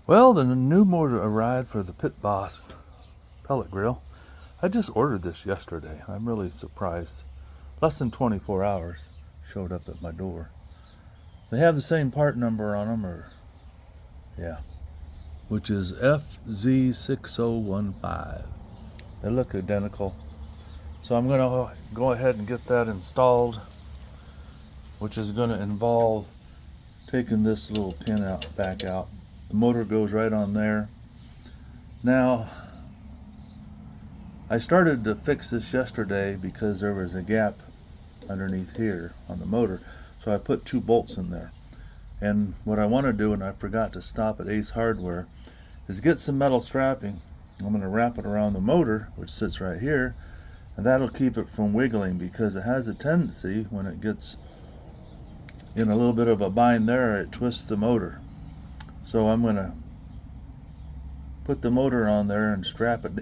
Well, the new motor arrived for the PittBoss pellet grill. I just ordered this yesterday. I'm really surprised. Less than 24 hours showed up at my door. They have the same part number on them, which is FZ6015. They look identical. So I'm going to go ahead and get that installed, which is going to involve taking this little pin back out. The motor goes right on there. Now, I started to fix this yesterday because there was a gap underneath here on the motor, so I put 2 bolts in there. And what I want to do, and I forgot to stop at Ace Hardware, is get some metal strapping. I'm going to wrap it around the motor, which sits right here, and that'll keep it from wiggling, because it has a tendency, when it gets in a little bit of a bind there, it twists the motor. So I'm going to put the motor on there and strap it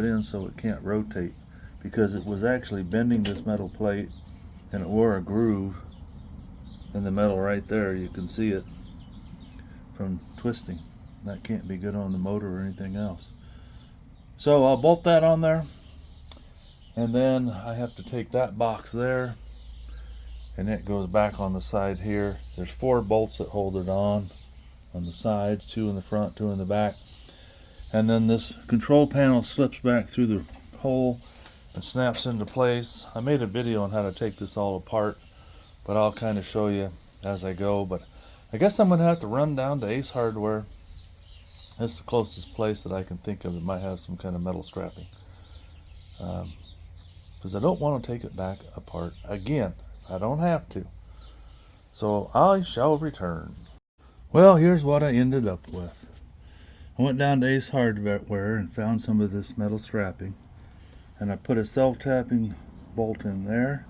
in so it can't rotate, because it was actually bending this metal plate, and it wore a groove in the metal right there. You can see it from twisting. That can't be good on the motor or anything else. So I'll bolt that on there, and then I have to take that box there, and it goes back on the side here. There's 4 bolts that hold it on the sides, 2 in the front, 2 in the back. And then this control panel slips back through the hole and snaps into place. I made a video on how to take this all apart, but I'll kind of show you as I go. But I guess I'm going to have to run down to Ace Hardware. That's the closest place that I can think of that might have some kind of metal strapping, because I don't want to take it back apart again. I don't have to. So I shall return. Well, here's what I ended up with. I went down to Ace Hardware and found some of this metal strapping, and I put a self-tapping bolt in there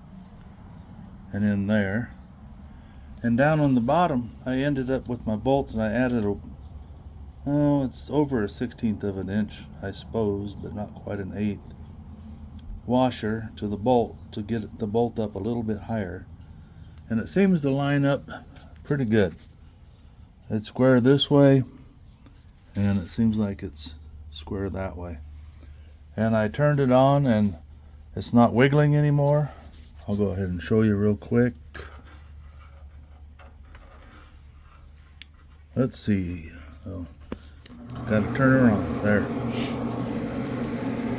and in there, and down on the bottom I ended up with my bolts, and I added it's over a 1/16 of an inch, I suppose, but not quite an 1/8 washer to the bolt to get the bolt up a little bit higher, and it seems to line up pretty good. It's square this way, and it seems like it's square that way. And I turned it on, and it's not wiggling anymore. I'll go ahead and show you real quick. Let's see. Oh, gotta turn her on. There.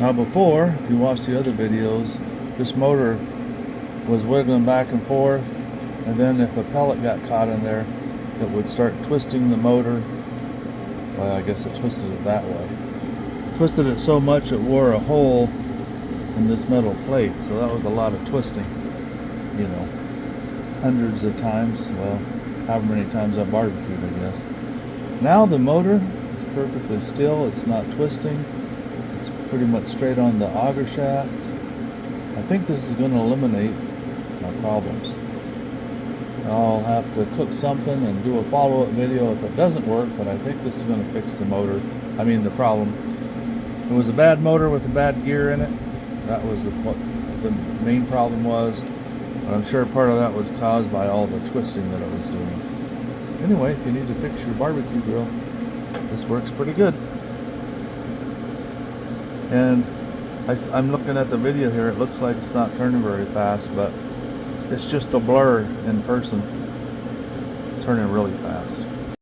Now before, if you watch the other videos, this motor was wiggling back and forth, and then if a pellet got caught in there, it would start twisting the motor. Well, I guess it twisted it that way. Twisted it so much it wore a hole in this metal plate, so that was a lot of twisting, you know, hundreds of times. Well, however many times I barbecued, I guess. Now the motor is perfectly still. It's not twisting. It's pretty much straight on the auger shaft. I think this is going to eliminate my problems. I'll have to cook something and do a follow-up video if it doesn't work, but I think this is going to fix the motor. I mean the problem. It was a bad motor with a bad gear in it. That was what the main problem was. But I'm sure part of that was caused by all the twisting that it was doing. Anyway, if you need to fix your barbecue grill, this works pretty good. And I'm looking at the video here. It looks like it's not turning very fast, but it's just a blur in person. It's turning really fast.